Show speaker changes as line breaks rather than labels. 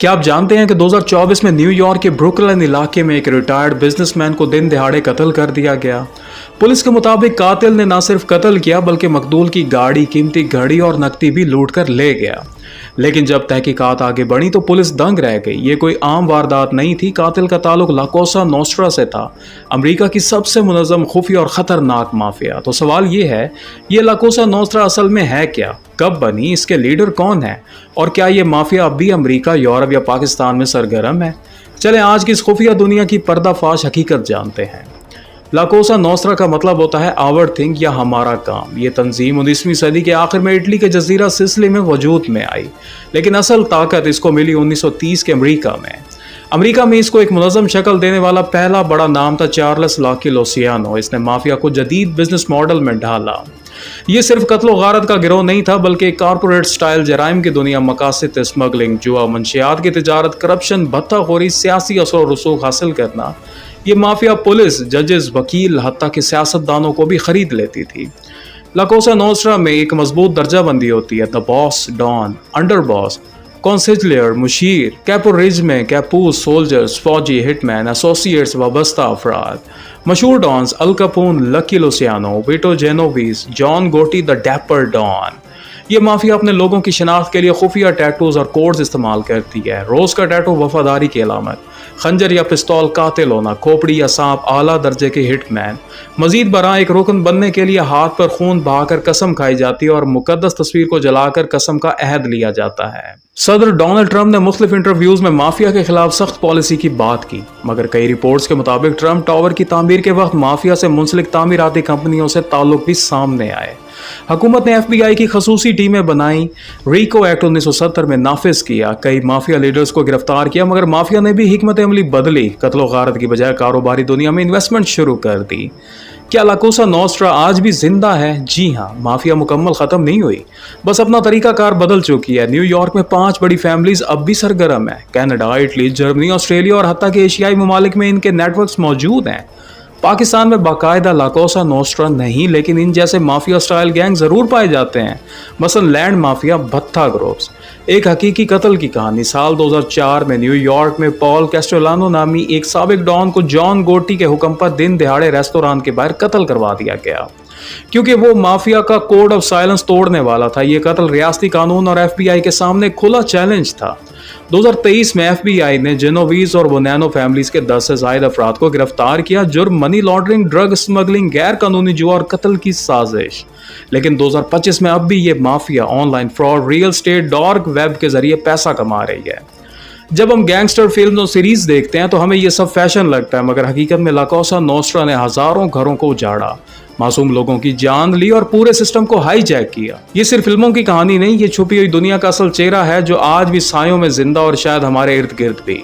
क्या आप जानते हैं कि 2024 में न्यू यॉर्क के ब्रुकलिन इलाके में एक रिटायर्ड बिजनेसमैन को दिन दहाड़े कत्ल कर दिया गया। पुलिस के मुताबिक कातिल ने न सिर्फ कत्ल किया बल्कि मकतूल की गाड़ी, कीमती घड़ी और नकदी भी लूट कर ले गया। लेकिन जब तहकीकात आगे बढ़ी तो पुलिस दंग रह गई। ये कोई आम वारदात नहीं थी। कातिल का ताल्लुक ला कोसा नोस्ट्रा से था, अमेरिका की सबसे मुनज़्ज़म, खुफिया और ख़तरनाक माफिया। तो सवाल ये है, ये ला कोसा नोस्ट्रा असल में है क्या, कब बनी, इसके लीडर कौन है और क्या ये माफिया अब भी अमेरिका, यूरोप या पाकिस्तान में सरगर्म है? चलें आज की इस खुफिया दुनिया की पर्दाफाश हकीकत जानते हैं। ला कोसा नोस्ट्रा का मतलब होता है आवर थिंग या हमारा काम। ये तंजीम 19वीं सदी के आखिर में इटली के जजीरा सिसिली में वजूद में आई, लेकिन असल ताकत इसको मिली 1930 के अमेरिका में इसको एक मुनज़्ज़म शक्ल देने वाला पहला बड़ा नाम था चार्ल्स लाकी लोसियानो। इसने माफिया को जदीद बिजनेस मॉडल में ढाला। ये सिर्फ कत्लो गारत का गिरोह नहीं था बल्कि कारपोरेट स्टाइल जराइम की दुनिया, मकासद, स्मगलिंग, जुआ, मंशियात की तिजारत, करप्शन, भत्ताखोरी, सियासी असर और रसूख हासिल करना। ये माफिया पुलिस, जजेस, वकील, हत्ता के सियासतदानों को भी खरीद लेती थी। ला कोसा नोस्ट्रा में एक मजबूत दर्जा बंदी होती है। The boss, don, under boss, consigliere, मुशीर, कैपोरिज्मे, कैपूस, सोल्जर्स, फौजी, हिटमैन, एसोसिएट्स, वाबस्ता अफराद। मशहूर dons Al Capone, Lucky Luciano, Vito Genovese, John Gotti the dapper don. ये माफिया अपने लोगों की शनाख्त के लिए खुफिया टैटूज और कोड्स इस्तेमाल करती है। रोज का टैटू वफादारी की अलामत, खंजर या पिस्तौल कातिल होना, खोपड़ी या सांप आला दर्जे के हिटमैन। मजीद बरा एक रुकन बनने के लिए हाथ पर खून बहाकर कसम खाई जाती है और मुकद्दस तस्वीर को जलाकर कसम का अहद लिया जाता है। सदर डोनाल्ड ट्रंप ने मुख्तलिफ इंटरव्यूज में माफिया के खिलाफ सख्त पॉलिसी की बात की, मगर कई रिपोर्ट्स के मुताबिक ट्रंप टावर की तामीर के वक्त माफिया से मुंसलिक तामीराती कंपनियों से ताल्लुक भी सामने आए। हुकूमत ने FBI की खसूसी टीमें बनाई, रीको एक्ट 1970 में नाफिज किया, कई माफिया लीडर्स को गिरफ्तार किया, मगर माफिया ने भी हिकमत अमली बदली, कत्लो गारत की बजाय कारोबारी दुनिया में इन्वेस्टमेंट शुरू कर दी। क्या ला कोसा नोस्ट्रा आज भी जिंदा है? जी हाँ, माफिया मुकम्मल खत्म नहीं हुई, बस अपना तरीकाकार बदल चुकी है। न्यूयॉर्क में 5 बड़ी फैमिलीज अब भी सरगर्म है। कनाडा, इटली, जर्मनी, ऑस्ट्रेलिया और हत्ता के एशियाई ममालिक में इनके नेटवर्क्स मौजूद हैं। पाकिस्तान में बाकायदा ला कोसा नोस्ट्रा नहीं, लेकिन इन जैसे माफिया स्टाइल गैंग जरूर पाए जाते हैं। मसलन लैंड माफिया, भत्ता ग्रुप्स। एक हकीकी कत्ल की कहानी। साल 2004 में न्यूयॉर्क में पॉल कैस्टेलानो नामी एक साबिक डॉन को जॉन गोटी के हुक्म पर दिन दिहाड़े रेस्तोरां के बाहर कत्ल करवा दिया गया, क्योंकि वो माफिया का कोड ऑफ साइलेंस तोड़ने वाला था। ये कत्ल रियासती कानून और FBI के सामने खुला चैलेंज था। 2023 में FBI ने जेनोवीज और बोनैनो फैमिलीज के 10 से ज्यादा अफराद को गिरफ्तार किया। जुर्म मनी लॉन्ड्रिंग, ड्रग स्मगलिंग, गैर कानूनी जुआ और कत्ल की साजिश। लेकिन 2025 में अब भी ये mafia online fraud, real estate, dark web के जरिए पैसा कमा रही है। जब हम गैंगस्टर फिल्म और सीरीज देखते हैं तो हमें ये सब फैशन लगता है, मगर हकीकत में ला कोसा नोस्ट्रा ने हजारों घरों को उजाड़ा, मासूम लोगों की जान ली और पूरे सिस्टम को हाईजैक किया। ये सिर्फ फिल्मों की कहानी नहीं, ये छुपी हुई दुनिया का असल चेहरा है जो आज भी सायों में जिंदा और शायद हमारे इर्द गिर्द भी।